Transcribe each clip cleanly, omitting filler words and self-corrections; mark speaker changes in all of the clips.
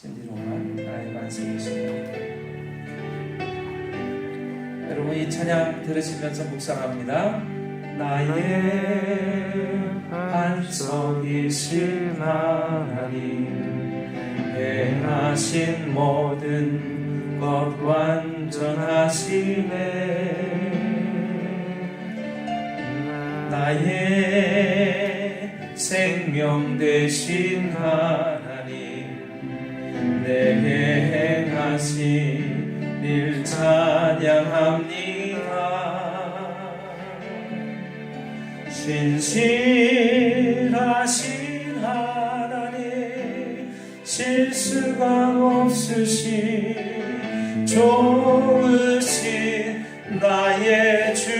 Speaker 1: 신디로만 나의 반석이시다. 여러분 이 찬양 들으시면서 묵상합니다. 나의 반석이신 하나님, 행하신 모든 것 완전하시네. 나의 생명 되신 하나님, 내게 행하신 일 찬양합니다. 신실하신 하나님, 실수가 없으신 좋으신 나의 주,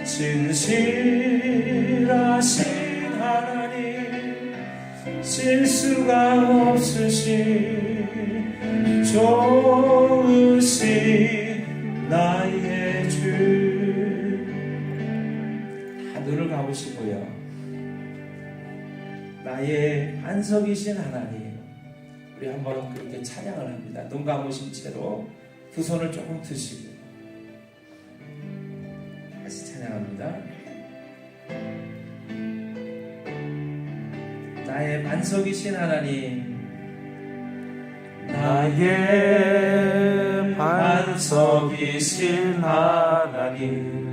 Speaker 1: 진실하신 하나님, 실수가 없으신 좋으신 나의 주. 하늘을 가보시고요, 나의 반석이신 하나님, 우리 한번 그렇게 찬양을 합니다. 눈 감으신 채로 두 손을 조금 드시고 다시 찬양합니다. 나의 반석이신 하나님, 나의 반석이신 하나님,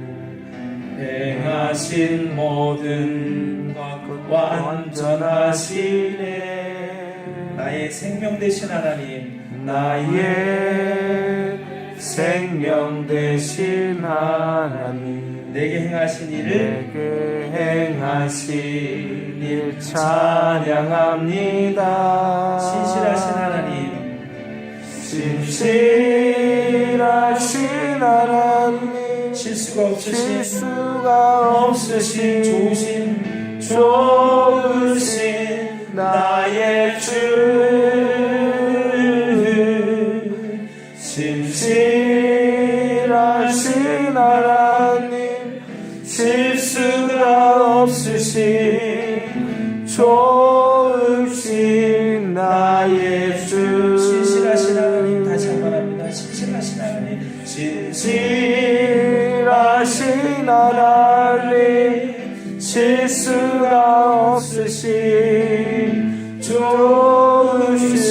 Speaker 1: 행하신 모든 것 완전하시네. 나의 생명 되신 하나님, 나의 생명 되신 하나님, 내게 행하신 일을, 내게 행하신 일 찬양합니다. 신실하신 하나님, 신실하신 하나님, 실수가 없으신 좋으신 나의 주, 신실하신 하나님, 실수가 없으신 좋으신 나의 주. 신실하신 하나님, 다시 한번 합니다. 신실하신 하나님, 신실하신 하나님, 실수가 없으신 좋으신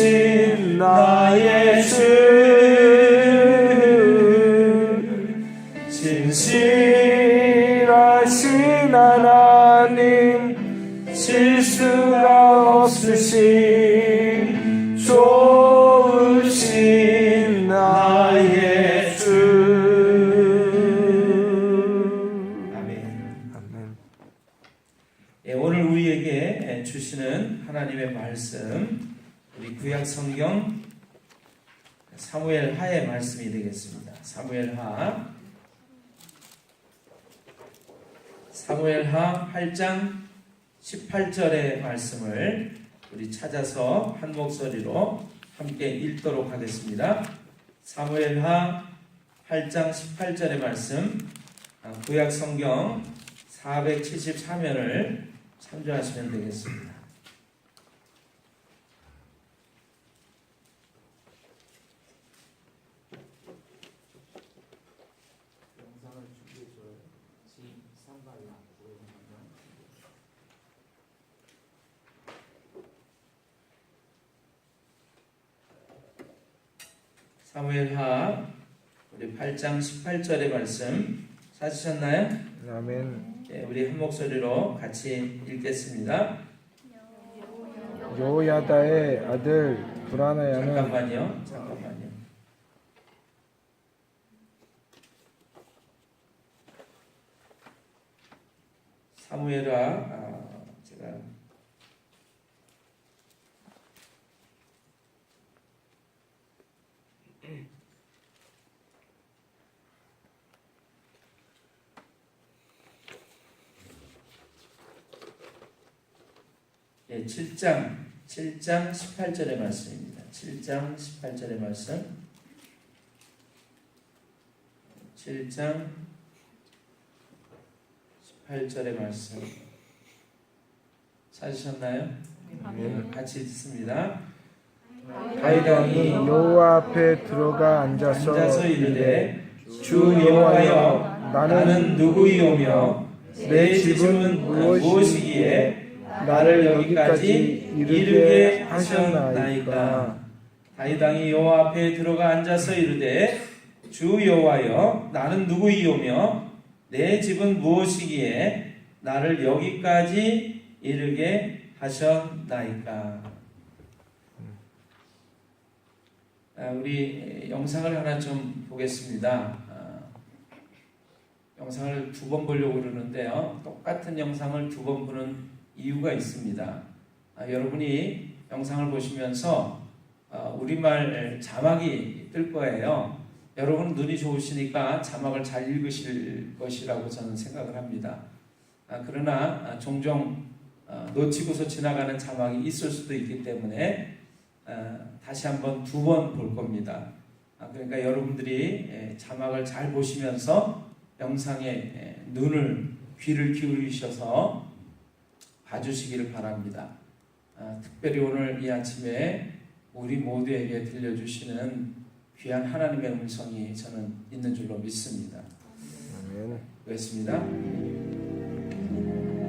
Speaker 1: 나의 주, 신실하신 하나님, 실수가 없으신 좋으신 나의 주. 아멘. 예, 오늘 우리에게 주시는 하나님의 말씀, 우리 구약 성경 사무엘 하의 말씀이 되겠습니다. 사무엘 하 8장 18절의 말씀을 우리 찾아서 한 목소리로 함께 읽도록 하겠습니다. 사무엘하 8장 18절의 말씀, 구약 성경 474면을 참조하시면 되겠습니다. 사무엘하 우리 8장 18절의 말씀 찾으셨나요?
Speaker 2: 아멘.
Speaker 1: 네, 우리 한 목소리로 같이 읽겠습니다.
Speaker 2: 여호야다의 아들 브라나야는
Speaker 1: 잠깐만요. 사무엘하 제가 예, 7장 18절의 말씀입니다. 7장 18절의 말씀. 7장 18절의 말씀 찾으셨나요?
Speaker 2: 아멘.
Speaker 1: 같이 읽습니다.
Speaker 2: 다윗왕이 여호와 앞에 들어가
Speaker 1: 앉아서 이르되 주 여호와여 나는 누구이오며 내 집은 무엇이기에 나를 여기까지 이르게 하셨나이까. 다윗왕이 여호와 앞에 들어가 앉아서 이르되 주 여호와여 나는 누구이오며 내 집은 무엇이기에 나를 여기까지 이르게 하셨나이까. 우리 영상을 하나 좀 보겠습니다. 영상을 2번 보려고 그러는데요. 똑같은 영상을 2번 보는 이유가 있습니다. 여러분이 영상을 보시면서 우리말 자막이 뜰 거예요. 여러분 눈이 좋으시니까 자막을 잘 읽으실 것이라고 저는 생각을 합니다. 그러나 종종 놓치고서 지나가는 자막이 있을 수도 있기 때문에 다시 한번 2번 볼 겁니다. 그러니까 여러분들이 자막을 잘 보시면서 영상에 귀를 기울이셔서 봐주시기를 바랍니다. 특별히 오늘 이 아침에 우리 모두에게 들려주시는 귀한 하나님의 음성이 저는 있는 줄로 믿습니다.
Speaker 2: 아멘.
Speaker 1: 그렇습니다.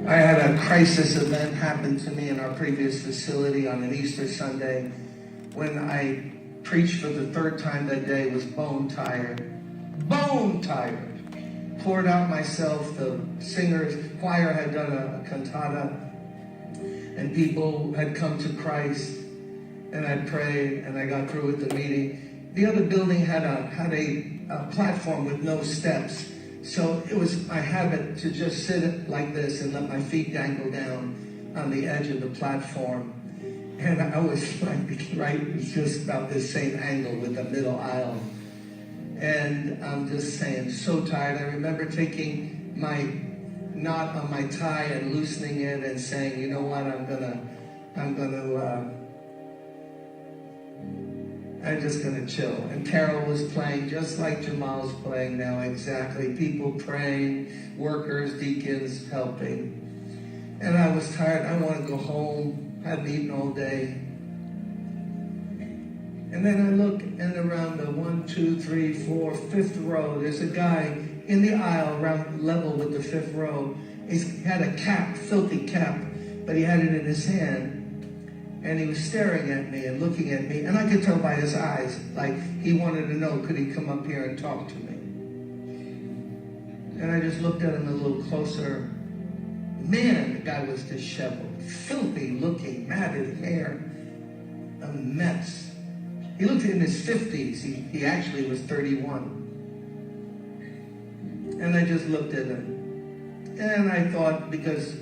Speaker 3: I had a crisis event happen to me in our previous facility on an Easter Sunday when I preached for the 3rd time that day. Was bone tired. Poured out myself. The singers, choir had done a cantata and people had come to Christ, and I prayed and I got through with the meeting. The other building had a platform with no steps. So it was my habit to just sit like this and let my feet dangle down on the edge of the platform. And I was like, it was just about the same angle with the middle aisle. And I'm just saying, so tired. I remember taking my knot on my tie and loosening it and saying, you know what, I'm just gonna chill. And Carol was playing just like Jamal's playing now, exactly. People praying, workers, deacons helping. And I was tired. I want to go home. Hadn't eaten all day. And then I look, and around the 1, 2, 3, 4, 5th row, there's a guy in the aisle around level with the 5th row. He had a cap, filthy cap, but he had it in his hand. And he was staring at me and looking at me. And I could tell by his eyes, like he wanted to know, could he come up here and talk to me? And I just looked at him a little closer. Man, the guy was disheveled, filthy looking, matted hair, a mess. He looked in his 50s. He actually was 31. And I just looked at him. And I thought, because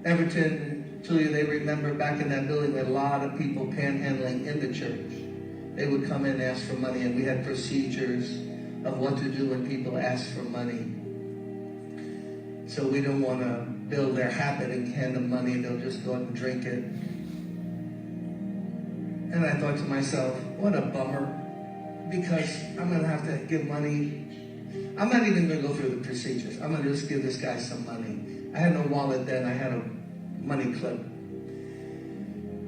Speaker 3: Everton, Julia, they remember back in that building, we had a lot of people panhandling in the church. They would come in and ask for money, and we had procedures of what to do when people ask for money. So we don't want to build their habit and hand them money. They'll just go and drink it. And I thought to myself, what a bummer, because I'm going to have to give money. I'm not even going to go through the procedures. I'm going to just give this guy some money. I had no wallet then. I had a money clip.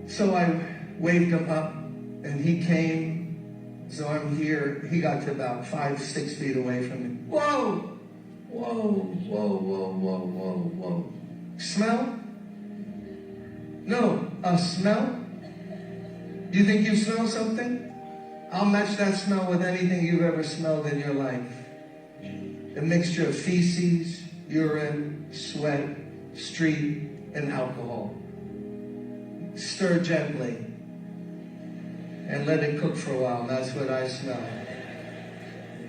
Speaker 3: So I waved him up, and he came. So I'm here. He got to about 5, 6 feet away from me. Whoa! Whoa, whoa, whoa, whoa, whoa, whoa. Smell? No, a smell? You think you smell something? I'll match that smell with anything you've ever smelled in your life. A mixture of feces, urine, sweat, street, and alcohol. Stir gently and let it cook for a while. That's what I smell.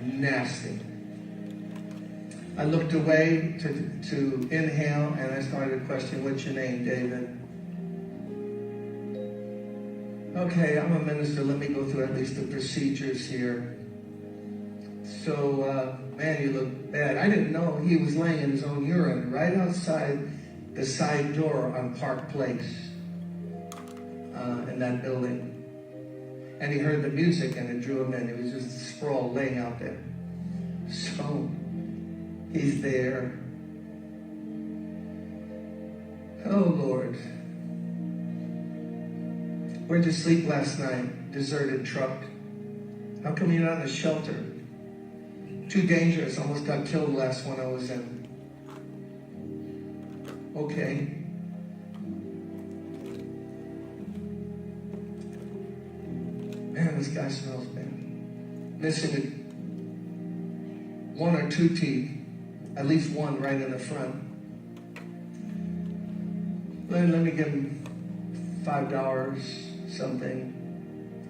Speaker 3: Nasty. I looked away to inhale, and I started to question, what's your name, David? Okay, I'm a minister. Let me go through at least the procedures here. So, man, you look bad. I didn't know he was laying in his own urine right outside the side door on Park Place in that building. And he heard the music, and it drew him in. He was just sprawled laying out there. So, he's there. Oh, Lord. Where'd you sleep last night? Deserted truck. How come you're not in a shelter? Too dangerous. Almost got killed the last one I was in. Okay. Man, this guy smells bad. Missing one or two teeth. At least one right in the front. Let me give him $5, something.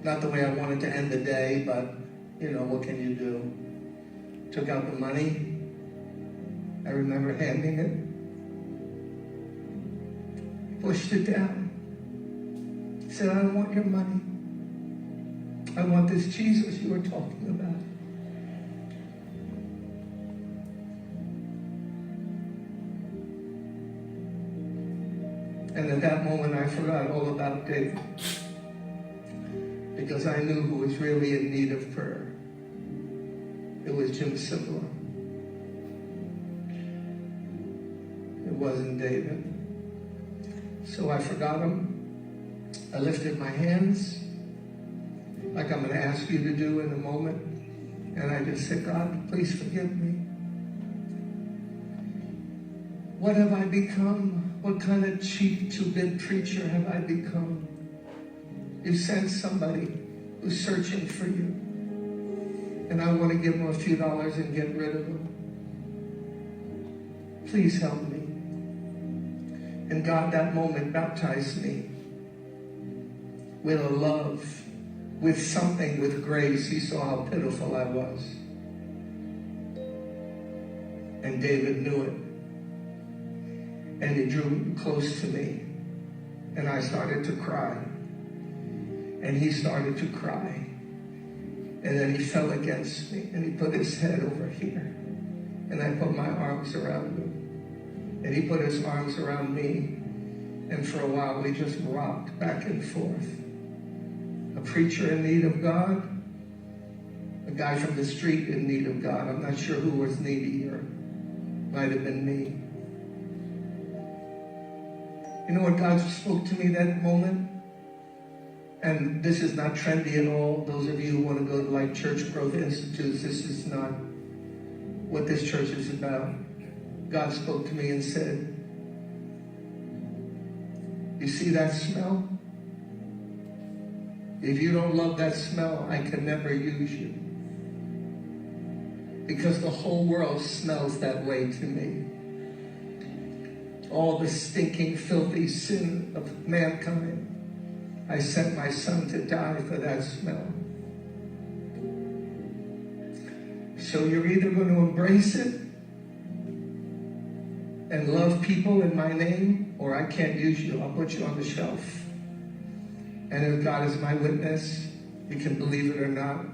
Speaker 3: Not the way I wanted to end the day, but, you know, what can you do? Took out the money. I remember handing it. Pushed it down. Said, I don't want your money. I want this Jesus you were talking about. And at that moment, I forgot all about David. Because I knew who was really in need of prayer. It was Jim Simba. It wasn't David. So I forgot him. I lifted my hands, like I'm going to ask you to do in a moment. And I just said, God, please forgive me. What have I become? What kind of cheap, two-bit preacher have I become? You sent somebody who's searching for you. And I want to give them a few dollars and get rid of them. Please help me. And God, that moment, baptized me with a love, with something, with grace. He saw how pitiful I was. And David knew it. And he drew close to me. And I started to cry. And he started to cry. And then he fell against me. And he put his head over here. And I put my arms around him. And he put his arms around me. And for a while we just rocked back and forth. A preacher in need of God. A guy from the street in need of God. I'm not sure who was needier. Might have been me. You know what God spoke to me that moment? And this is not trendy at all. Those of you who want to go to like church growth institutes, this is not what this church is about. God spoke to me and said, you see that smell? If you don't love that smell, I can never use you. Because the whole world smells that way to me. All the stinking, filthy sin of mankind. I sent my son to die for that smell. So you're either going to embrace it and love people in my name, or I can't use you. I'll put you on the shelf. And if God is my witness, you can believe it or not,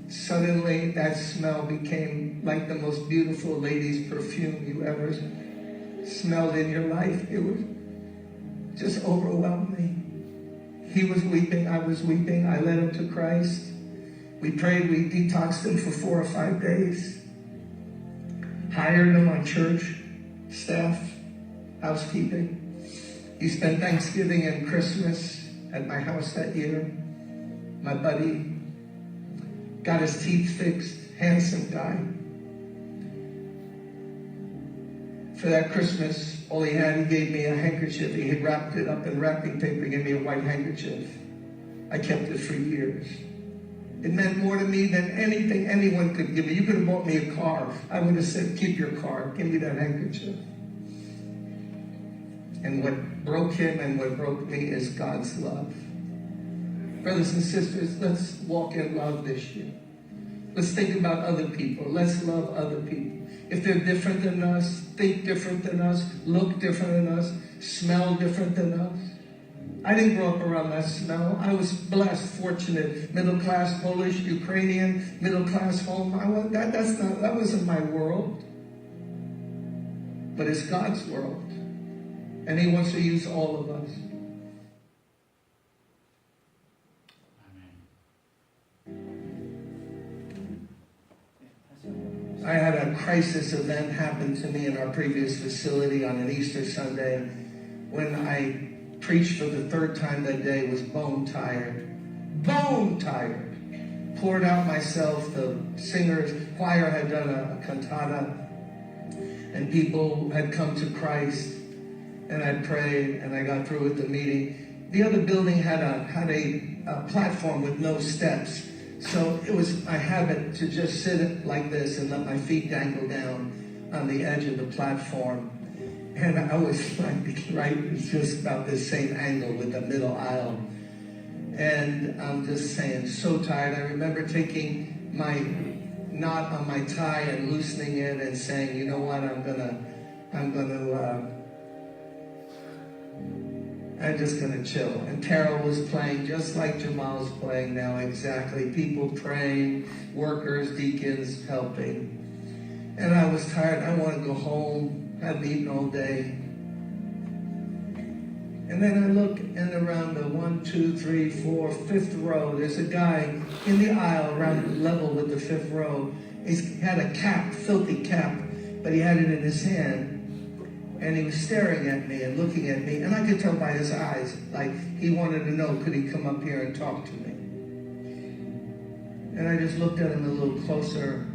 Speaker 3: suddenly that smell became like the most beautiful lady's perfume you ever smelled in your life. It was just overwhelmed me. He was weeping, I was weeping. I led him to Christ. We prayed, we detoxed him for 4 or 5 days. Hired him on church staff, housekeeping. He spent Thanksgiving and Christmas at my house that year. My buddy got his teeth fixed, handsome guy. For that Christmas, all he had, he gave me a handkerchief. He had wrapped it up in wrapping paper. He gave me a white handkerchief. I kept it for years. It meant more to me than anything anyone could give me. You could have bought me a car. I would have said, keep your car. Give me that handkerchief. And what broke him and what broke me is God's love. Brothers and sisters, let's walk in love this year. Let's think about other people. Let's love other people. If they're different than us, think different than us, look different than us, smell different than us. I didn't grow up around that smell. I was blessed, fortunate, middle class, Polish, Ukrainian, middle class home. That wasn't my world. But it's God's world. And he wants to use all of us. I had a crisis event happen to me in our previous facility on an Easter Sunday when I preached for the third time that day, was bone tired. Bone tired. Poured out myself. The singers, choir had done a cantata, and people had come to Christ. And I prayed, and I got through with the meeting. The other building had a platform with no steps. So it was my habit to just sit like this and let my feet dangle down on the edge of the platform. And I was like, right, it's just about this same angle with the middle aisle. And I'm just saying, so tired. I remember taking my knot on my tie and loosening it and saying, you know what, I'm just gonna chill. And Carol was playing just like Jamal's playing now, exactly. People praying, workers, deacons helping. And I was tired. I want to go home. I've eaten all day. And then I look, and around the 1, 2, 3, 4, 5th row, there's a guy in the aisle around level with the 5th row. He had a cap, filthy cap, but he had it in his hand. And he was staring at me and looking at me, and I could tell by his eyes, like he wanted to know, could he come up here and talk to me? And I just looked at him a little closer.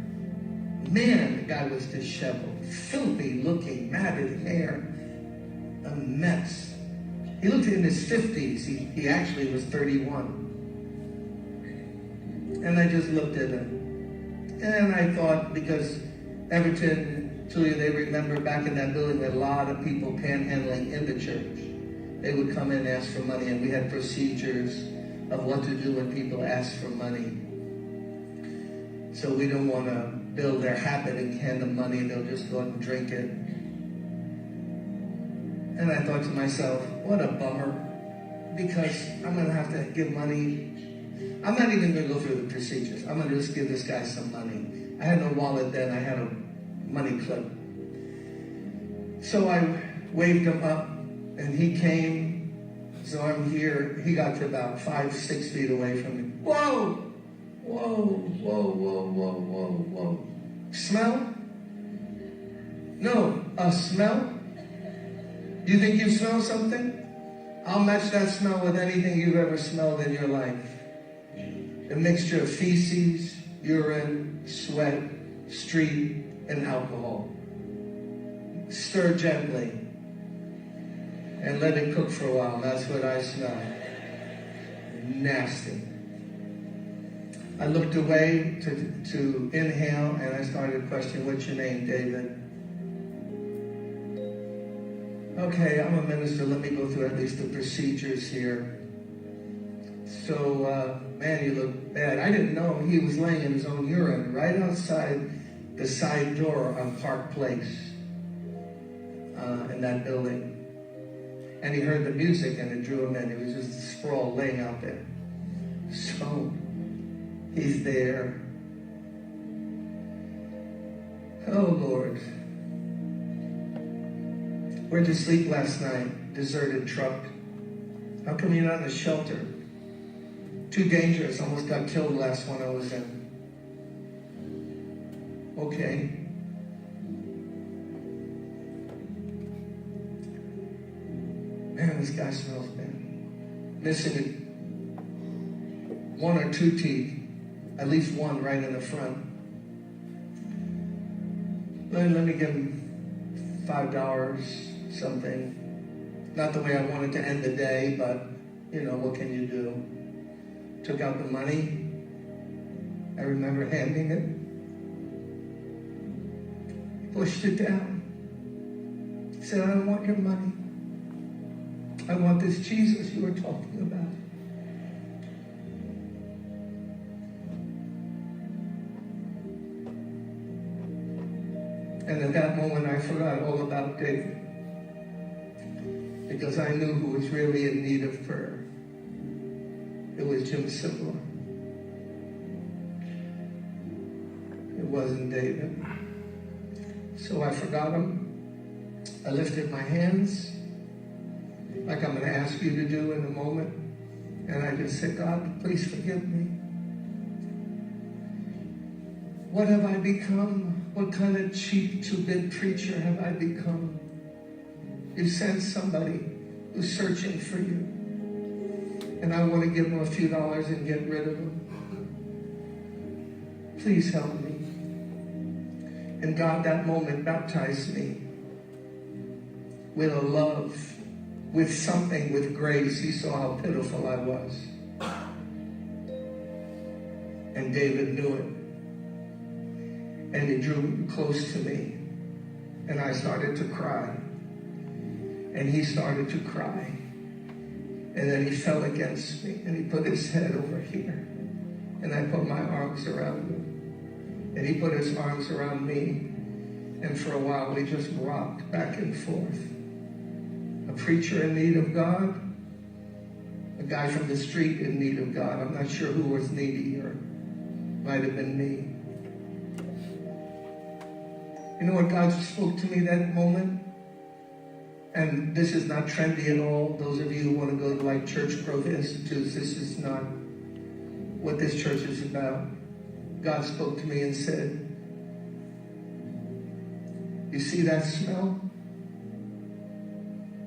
Speaker 3: Man, the guy was disheveled, filthy looking, matted hair, a mess. He looked in his 50s. He actually was 31. And I just looked at him. And I thought, because Everton, Julia, they remember back in that building, a lot of people panhandling in the church. They would come in and ask for money, and we had procedures of what to do when people ask for money. So we don't want to build their habit and hand them money. They'll just go out and drink it. And I thought to myself, what a bummer, because I'm going to have to give money. I'm not even going to go through the procedures. I'm going to just give this guy some money. I had no wallet then. I had a money clip. So I waved him up, and he came. So I'm here. He got to about 5, 6 feet away from me. Whoa! Whoa, whoa, whoa, whoa, whoa, whoa. Smell? No, a smell? Do you think you smell something? I'll match that smell with anything you've ever smelled in your life. A mixture of feces, urine, sweat, street, and alcohol. Stir gently and let it cook for a while. That's what I smell. Nasty. I looked away to inhale, and I started questioning, what's your name, David? Okay, I'm a minister. Let me go through at least the procedures here. So, man, you look bad. I didn't know he was laying in his own urine right outside the side door on Park Place in that building. And he heard the music, and it drew him in. He was just sprawled laying out there. So, he's there. Oh, Lord. Where'd you sleep last night? Deserted truck. How come you're not in a shelter? Too dangerous. Almost got killed last one I was in. Okay. Man, this guy smells bad. Missing 1 or 2 teeth. At least one right in the front. Let me give him $5. Something. Not the way I wanted to end the day, but, you know, what can you do? Took out the money. I remember handing it. Pushed it down. Said, I don't want your money. I want this Jesus you were talking about. And at that moment, I forgot all about David. Because I knew who was really in need of prayer. It was Jim Simler. It wasn't David. So I forgot him. I lifted my hands, like I'm going to ask you to do in a moment. And I just said, God, please forgive me. What have I become? What kind of cheap, two-bit preacher have I become? You sent somebody who's searching for you. And I want to give them a few dollars and get rid of them. Please help me. And God, that moment baptized me with a love, with something, with grace. He saw how pitiful I was. And David knew it. And he drew close to me. And I started to cry. And he started to cry. And then he fell against me. And he put his head over here. And I put my arms around him. And he put his arms around me. And for a while, we just rocked back and forth. A preacher in need of God. A guy from the street in need of God. I'm not sure who was needier. Might have been me. You know what God spoke to me that moment? And this is not trendy at all. Those of you who want to go to like Church Growth Institutes, this is not what this church is about. God spoke to me and said, you see that smell?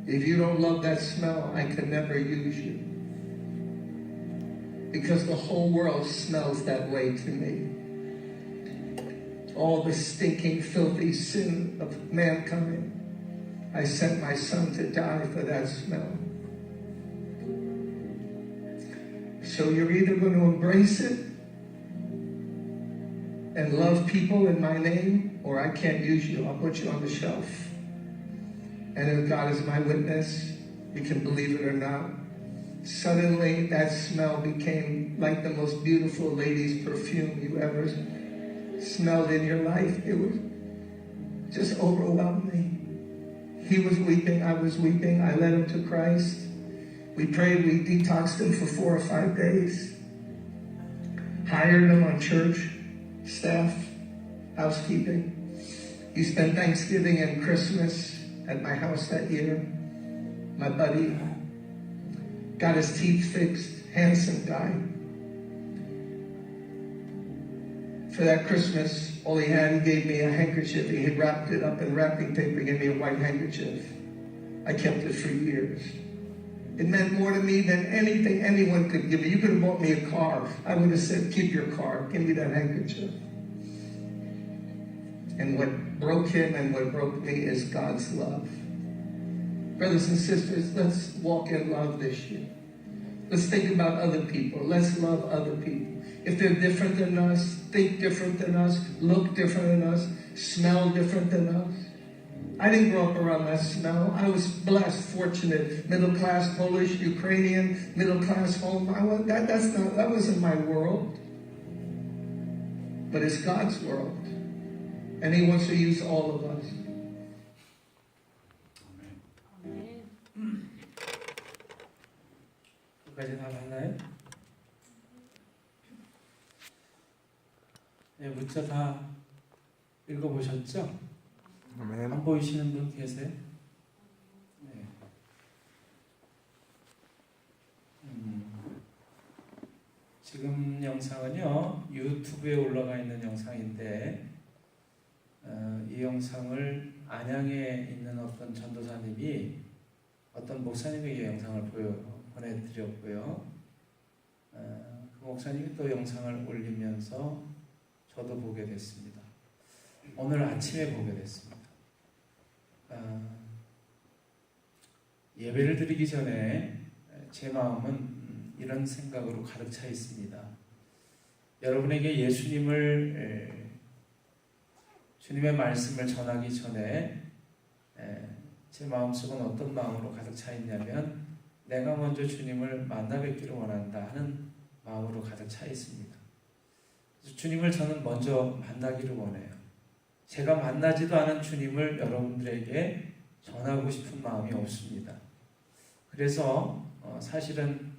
Speaker 3: If you don't love that smell, I can never use you. Because the whole world smells that way to me. All the stinking, filthy sin of mankind. I sent my son to die for that smell. So you're either going to embrace it and love people in my name, or I can't use you. I'll put you on the shelf. And if God is my witness, you can believe it or not, suddenly that smell became like the most beautiful lady's perfume you ever smelled in your life. It was just overwhelming. He was weeping, I was weeping. I led him to Christ. We prayed, we detoxed him for 4 or 5 days. Hired him on church staff, housekeeping. He spent Thanksgiving and Christmas at my house that year. My buddy got his teeth fixed, handsome guy. For that Christmas, all he had, he gave me a handkerchief. He had wrapped it up in wrapping paper, gave me a white handkerchief. I kept it for years. It meant more to me than anything anyone could give me. You could have bought me a car. I would have said, keep your car. Give me that handkerchief. And what broke him and what broke me is God's love. Brothers and sisters, let's walk in love this year. Let's think about other people. Let's love other people. If they're different than us, think different than us, look different than us, smell different than us. I didn't grow up around that smell. I was blessed, fortunate, middle class, Polish, Ukrainian, middle class home. That wasn't my world. But it's God's world. And He wants to use all of us.
Speaker 1: 끝까지 다 봤나요? 네, 문자 다 읽어보셨죠?
Speaker 2: 아멘.
Speaker 1: 안 보이시는 분 계세요? 네. 지금 영상은요 유튜브에 올라가 있는 영상인데 이 영상을 안양에 있는 어떤 전도사님이 어떤 목사님에게 영상을 보내드렸고요. 그 목사님이 또 영상을 올리면서 저도 보게 됐습니다. 오늘 아침에 보게 됐습니다. 예배를 드리기 전에 제 마음은 이런 생각으로 가득 차 있습니다. 여러분에게 주님의 말씀을 전하기 전에 제 마음속은 어떤 마음으로 가득 차 있냐면 내가 먼저 주님을 만나 뵙기를 원한다 하는 마음으로 가득 차 있습니다. 주님을 저는 먼저 만나기를 원해요. 제가 만나지도 않은 주님을 여러분들에게 전하고 싶은 마음이 없습니다. 그래서 사실은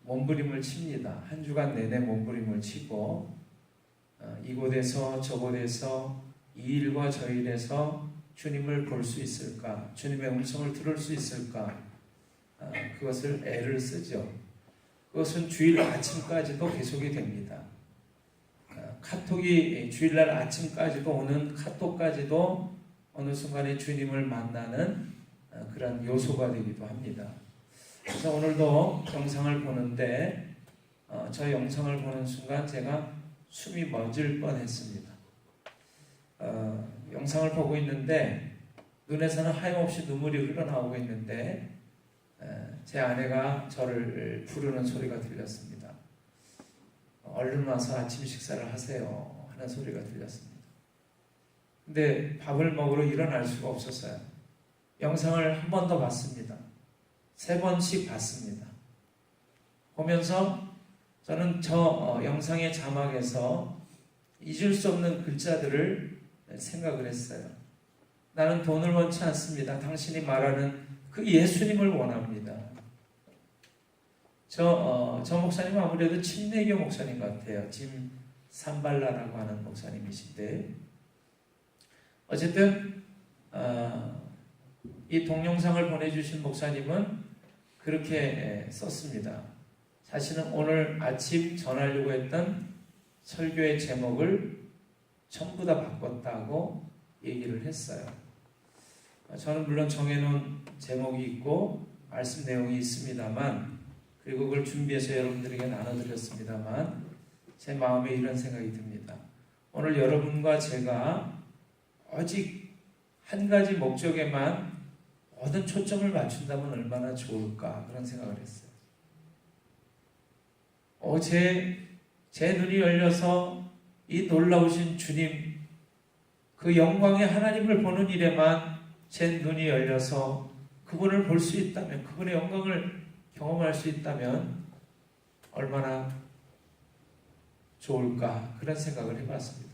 Speaker 1: 몸부림을 칩니다. 한 주간 내내 몸부림을 치고 이곳에서 저곳에서 이 일과 저 일에서 주님을 볼 수 있을까? 주님의 음성을 들을 수 있을까? 그것을 애를 쓰죠. 그것은 주일 아침까지도 계속이 됩니다. 카톡이 주일날 아침까지도 오는 카톡까지도 어느 순간에 주님을 만나는 그런 요소가 되기도 합니다. 그래서 오늘도 영상을 보는데 저 영상을 보는 순간 제가 숨이 멎을 뻔했습니다. 영상을 보고 있는데 눈에서는 하염없이 눈물이 흘러나오고 있는데 제 아내가 저를 부르는 소리가 들렸습니다. 얼른 와서 아침 식사를 하세요 하는 소리가 들렸습니다. 근데 밥을 먹으러 일어날 수가 없었어요. 영상을 한 번 더 봤습니다. 3번씩 봤습니다. 보면서 저는 저 영상의 자막에서 잊을 수 없는 글자들을 생각을 했어요. 나는 돈을 원치 않습니다. 당신이 말하는 그 예수님을 원합니다. 저 목사님 아무래도 침례교 목사님 같아요. 짐 산발라라고 하는 목사님이신데 어쨌든 이 동영상을 보내주신 목사님은 그렇게 썼습니다. 자신은 오늘 아침 전하려고 했던 설교의 제목을 전부 다 바꿨다고 얘기를 했어요. 저는 물론 정해놓은 제목이 있고 말씀 내용이 있습니다만 그리고 그걸 준비해서 여러분들에게 나눠드렸습니다만 제 마음에 이런 생각이 듭니다. 오늘 여러분과 제가 오직 한 가지 목적에만 모든 초점을 맞춘다면 얼마나 좋을까 그런 생각을 했어요. 제 눈이 열려서 이 놀라우신 주님 그 영광의 하나님을 보는 일에만 제 눈이 열려서 그분을 볼 수 있다면 그분의 영광을 경험할 수 있다면 얼마나 좋을까 그런 생각을 해봤습니다.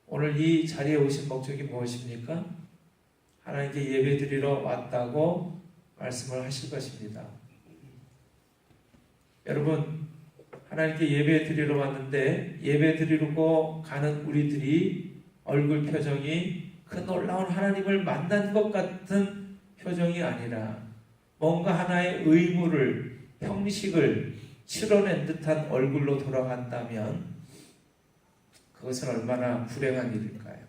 Speaker 1: 오늘 이 자리에 오신 목적이 무엇입니까? 하나님께 예배드리러 왔다고 말씀을 하실 것입니다. 여러분 하나님께 예배드리러 왔는데 예배드리러 가는 우리들이 얼굴 표정이 그 놀라운 하나님을 만난 것 같은 표정이 아니라 뭔가 하나의 의무를 형식을 치러낸 듯한 얼굴로 돌아간다면 그것은 얼마나 불행한 일일까요?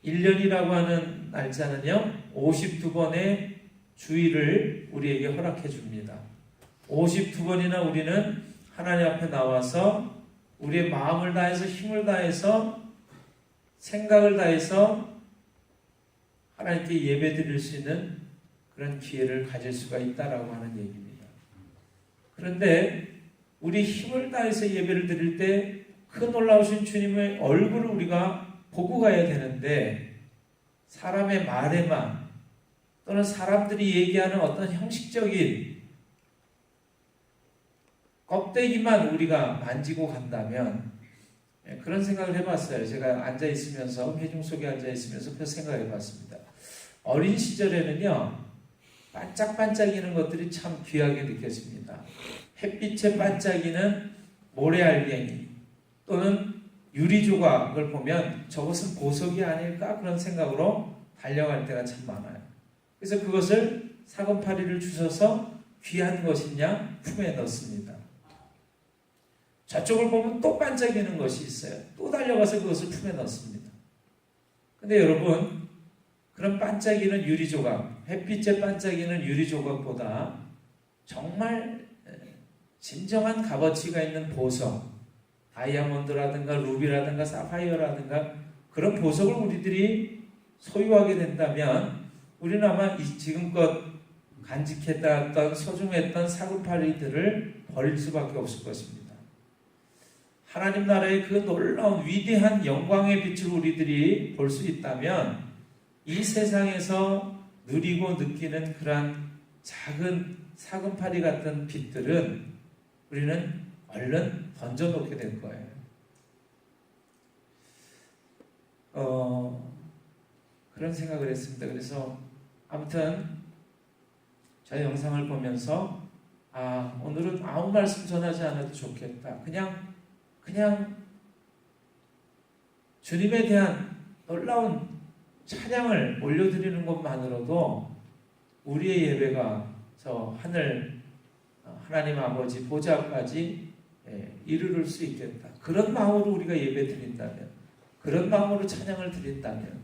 Speaker 1: 1년이라고 하는 날짜는요 52번의 주일을 우리에게 허락해 줍니다. 52번이나 우리는 하나님 앞에 나와서 우리의 마음을 다해서 힘을 다해서 생각을 다해서 하나님께 예배 드릴 수 있는 그런 기회를 가질 수가 있다라고 하는 얘기입니다. 그런데 우리 힘을 다해서 예배를 드릴 때 그 놀라우신 주님의 얼굴을 우리가 보고 가야 되는데 사람의 말에만 또는 사람들이 얘기하는 어떤 형식적인 껍데기만 우리가 만지고 간다면 그런 생각을 해봤어요. 제가 앉아있으면서 회중 속에 앉아있으면서 그 생각을 해봤습니다. 어린 시절에는요 반짝반짝이는 것들이 참 귀하게 느껴집니다. 햇빛에 반짝이는 모래알갱이 또는 유리조각을 보면 저것은 보석이 아닐까 그런 생각으로 달려갈 때가 참 많아요. 그래서 그것을 사금파리를 주셔서 귀한 것이냐 품에 넣습니다. 저쪽을 보면 또 반짝이는 것이 있어요. 또 달려가서 그것을 품에 넣습니다. 근데 여러분 그런 반짝이는 유리조각, 햇빛에 반짝이는 유리조각보다 정말 진정한 값어치가 있는 보석, 다이아몬드라든가 루비라든가 사파이어라든가 그런 보석을 우리들이 소유하게 된다면 우리는 아마 지금껏 간직했던 소중했던 사금파리들을 버릴 수밖에 없을 것입니다. 하나님 나라의 그 놀라운 위대한 영광의 빛을 우리들이 볼 수 있다면 이 세상에서 누리고 느끼는 그러한 작은 사금파리 같은 빛들은 우리는 얼른 던져놓게 될 거예요. 그런 생각을 했습니다. 그래서 아무튼 저 영상을 보면서 오늘은 아무 말씀 전하지 않아도 좋겠다. 그냥 주님에 대한 놀라운 찬양을 올려드리는 것만으로도 우리의 예배가 저 하나님 아버지 보좌까지 이르를 수 있겠다. 그런 마음으로 우리가 예배 드린다면, 그런 마음으로 찬양을 드린다면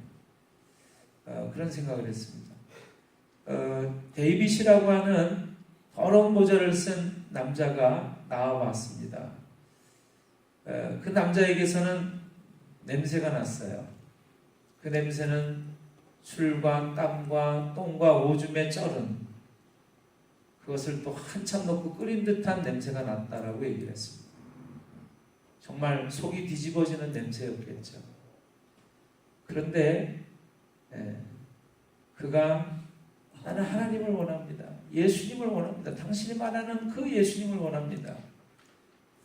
Speaker 1: 그런 생각을 했습니다. 데이빗이라고 하는 더러운 모자를 쓴 남자가 나와왔습니다. 그 남자에게서는 냄새가 났어요. 그 냄새는 술과 땀과 똥과 오줌에 쩔은, 그것을 또 한참 넣고 끓인 듯한 냄새가 났다라고 얘기를 했습니다. 정말 속이 뒤집어지는 냄새였겠죠. 그런데 그가 나는 하나님을 원합니다. 예수님을 원합니다. 당신이 말하는 그 예수님을 원합니다.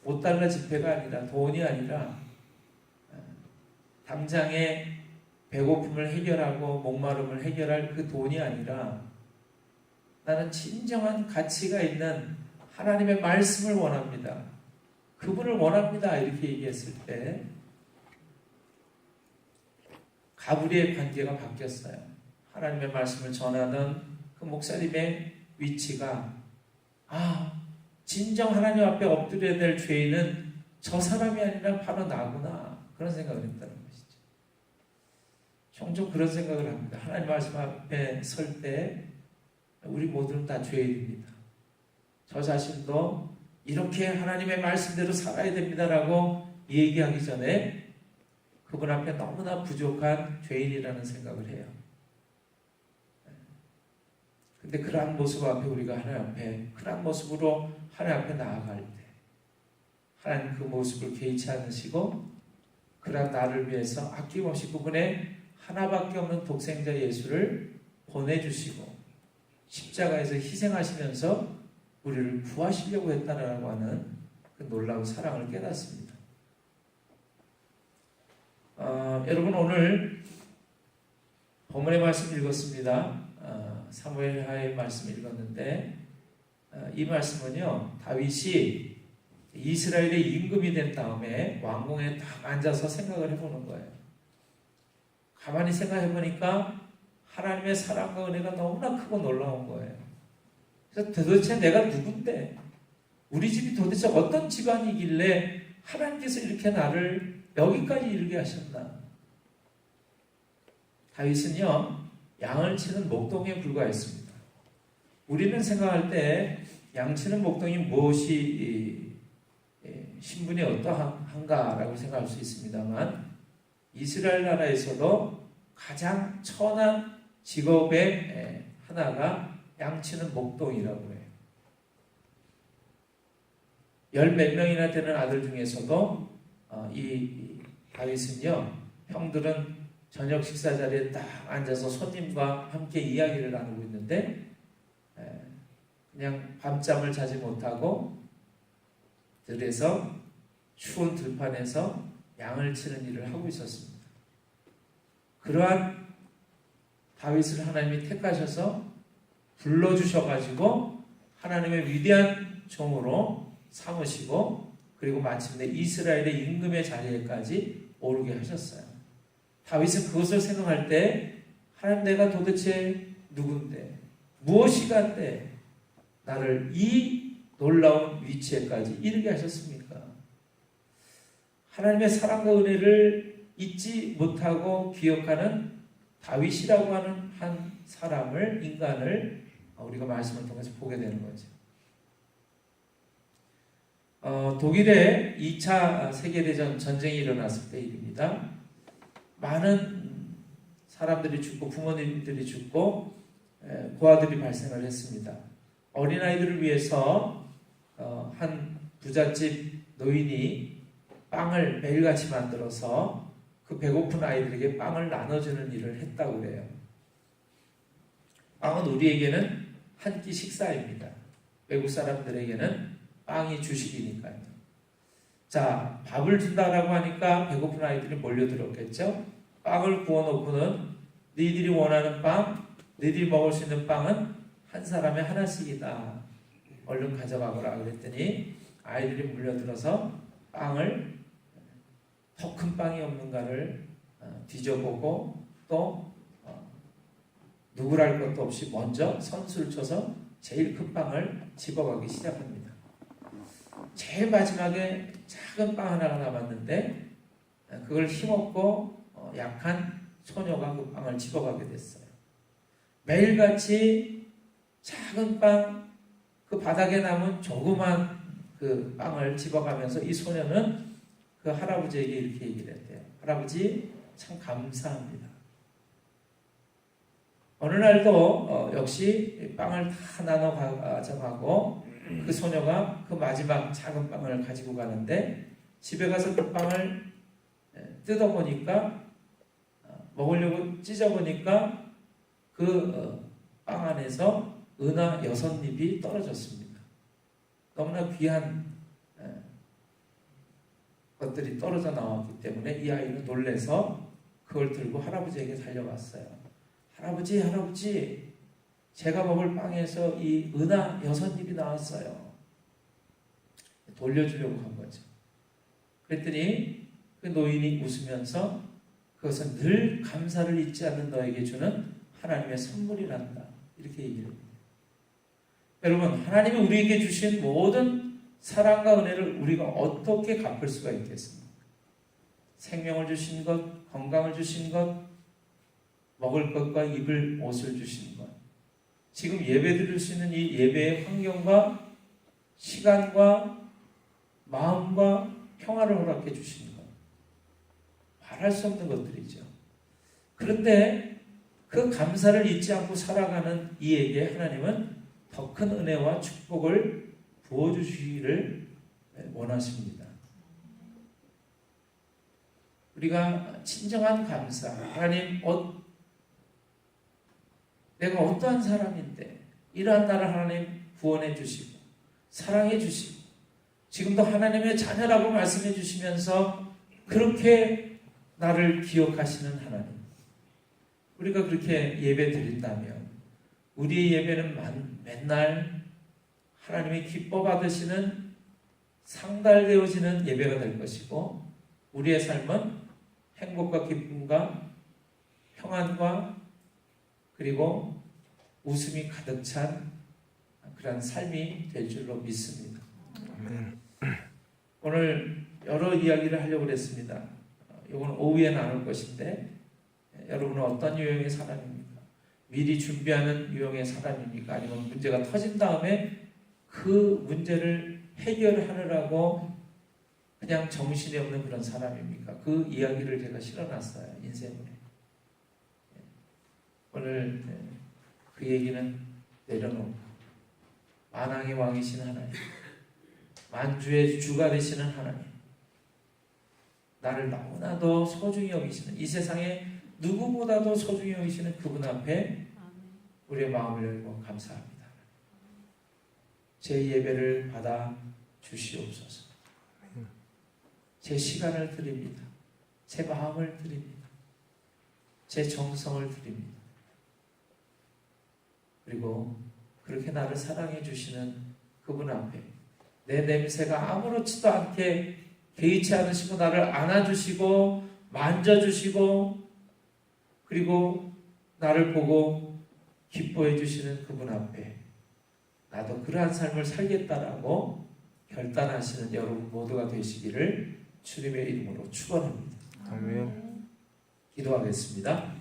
Speaker 1: 5달러 지폐가 아니라, 돈이 아니라, 당장의 배고픔을 해결하고 목마름을 해결할 그 돈이 아니라, 나는 진정한 가치가 있는 하나님의 말씀을 원합니다. 그분을 원합니다. 이렇게 얘기했을 때 가브리의 관계가 바뀌었어요. 하나님의 말씀을 전하던 그 목사님의 위치가, 진정 하나님 앞에 엎드려야 될 죄인은 저 사람이 아니라 바로 나구나, 그런 생각을 했다는 것이죠. 종종 그런 생각을 합니다. 하나님 말씀 앞에 설 때 우리 모두는 다 죄인입니다. 저 자신도 이렇게 하나님의 말씀대로 살아야 됩니다라고 얘기하기 전에 그분 앞에 너무나 부족한 죄인이라는 생각을 해요. 근데 그러한 모습 앞에 우리가 하나님 앞에, 그러한 모습으로 하나님 앞에 나아갈 때 하나님 그 모습을 개의치 않으시고 그러한 나를 위해서 아낌없이 그분의 하나밖에 없는 독생자 예수를 보내주시고 십자가에서 희생하시면서 우리를 구하시려고 했다라고 하는 그 놀라운 사랑을 깨닫습니다. 여러분, 오늘 본문의 말씀 읽었습니다. 사무엘하의 말씀 읽었는데, 이 말씀은요, 다윗이 이스라엘의 임금이 된 다음에 왕궁에 딱 앉아서 생각을 해보는 거예요. 가만히 생각해보니까 하나님의 사랑과 은혜가 너무나 크고 놀라운 거예요. 그래서 도대체 내가 누군데, 우리 집이 도대체 어떤 집안이길래 하나님께서 이렇게 나를 여기까지 이르게 하셨나. 다윗은요, 양을 치는 목동에 불과했습니다. 우리는 생각할 때 양치는 목동이 무엇이 신분이 어떠한가라고 생각할 수 있습니다만, 이스라엘 나라에서도 가장 천한 직업의 하나가 양치는 목동이라고 해요. 10몇 명이나 되는 아들 중에서도 이 다윗은요, 형들은 저녁 식사 자리에 딱 앉아서 손님과 함께 이야기를 나누고 있는데 그냥 밤잠을 자지 못하고 들에서 추운 들판에서 양을 치는 일을 하고 있었습니다. 그러한 다윗을 하나님이 택하셔서 불러주셔가지고 하나님의 위대한 종으로 삼으시고, 그리고 마침내 이스라엘의 임금의 자리에까지 오르게 하셨어요. 다윗은 그것을 생각할 때, 하나님, 내가 도대체 누군데, 무엇이간데 나를 이 놀라운 위치에까지 이르게 하셨습니까? 하나님의 사랑과 은혜를 잊지 못하고 기억하는 다윗이라고 하는 한 사람을, 인간을 우리가 말씀을 통해서 보게 되는 거죠. 독일의 2차 세계대전 전쟁이 일어났을 때 일입니다. 많은 사람들이 죽고 부모님들이 죽고 고아들이 발생을 했습니다. 어린아이들을 위해서 한 부잣집 노인이 빵을 매일같이 만들어서 그 배고픈 아이들에게 빵을 나눠주는 일을 했다고 그래요. 빵은 우리에게는 한 끼 식사입니다. 외국 사람들에게는 빵이 주식이니까요. 자, 밥을 준다라고 하니까 배고픈 아이들이 몰려들었겠죠. 빵을 구워놓고는 너희들이 원하는 빵, 너희들이 먹을 수 있는 빵은 한 사람에 하나씩이다. 얼른 가져가거라 그랬더니 아이들이 몰려들어서 빵을, 더 큰 빵이 없는가를 뒤져보고 또 누구랄 것도 없이 먼저 선수를 쳐서 제일 큰 빵을 집어가기 시작합니다. 제일 마지막에 작은 빵 하나가 남았는데 그걸 힘없고 약한 소녀가 그 빵을 집어가게 됐어요. 매일같이 작은 빵, 그 바닥에 남은 조그만 그 빵을 집어가면서 이 소녀는 그 할아버지에게 이렇게 얘기를 했대요. 할아버지, 참 감사합니다. 어느 날도 역시 빵을 다 나눠 가져가고 그 소녀가 그 마지막 작은 빵을 가지고 가는데 집에 가서 그 빵을 뜯어보니까 먹으려고 찢어보니까 그 빵 안에서 은하 6잎이 떨어졌습니다. 너무나 귀한 것들이 떨어져 나왔기 때문에 이 아이는 놀라서 그걸 들고 할아버지에게 달려갔어요. 할아버지, 할아버지, 제가 먹을 빵에서 이 은하 6잎이 나왔어요. 돌려주려고 한 거죠. 그랬더니 그 노인이 웃으면서 그것은 늘 감사를 잊지 않는 너에게 주는 하나님의 선물이란다. 이렇게 얘기를 합니다. 여러분, 하나님이 우리에게 주신 모든 사랑과 은혜를 우리가 어떻게 갚을 수가 있겠습니까? 생명을 주신 것, 건강을 주신 것, 먹을 것과 입을 옷을 주신 것, 지금 예배 드릴 수 있는 이 예배의 환경과 시간과 마음과 평화를 허락해 주신 것, 말할 수 없는 것들이죠. 그런데 그 감사를 잊지 않고 살아가는 이에게 하나님은 더 큰 은혜와 축복을 부어주시기를 원하십니다. 우리가 진정한 감사, 하나님, 내가 어떠한 사람인데 이러한 나를 하나님 구원해 주시고 사랑해 주시고 지금도 하나님의 자녀라고 말씀해 주시면서 그렇게 나를 기억하시는 하나님, 우리가 그렇게 예배 드린다면 우리의 예배는 맨날 하나님이 기뻐 받으시는 상달되어지는 예배가 될 것이고 우리의 삶은 행복과 기쁨과 평안과 그리고 웃음이 가득 찬 그런 삶이 될 줄로 믿습니다. 오늘 여러 이야기를 하려고 했습니다. 이건 오후에 나눌 것인데 여러분은 어떤 유형의 사람입니까? 미리 준비하는 유형의 사람입니까? 아니면 문제가 터진 다음에 그 문제를 해결하느라고 그냥 정신이 없는 그런 사람입니까? 그 이야기를 제가 실어놨어요. 인생에. 오늘 그 얘기는 내려놓고 만왕의 왕이신 하나님, 만주의 주가 되시는 하나님, 나를 너무나도 소중히 여기시는, 이 세상에 누구보다도 소중히 여기시는 그분 앞에 우리의 마음을 열고 감사합니다. 제 예배를 받아 주시옵소서. 제 시간을 드립니다. 제 마음을 드립니다. 제 정성을 드립니다. 그리고 그렇게 나를 사랑해 주시는 그분 앞에 내 냄새가 아무렇지도 않게 개의치 않으시고 나를 안아주시고 만져주시고 그리고 나를 보고 기뻐해 주시는 그분 앞에 나도 그러한 삶을 살겠다라고 결단하시는 여러분 모두가 되시기를 주님의 이름으로 축원합니다.
Speaker 2: 아멘.
Speaker 1: 기도하겠습니다.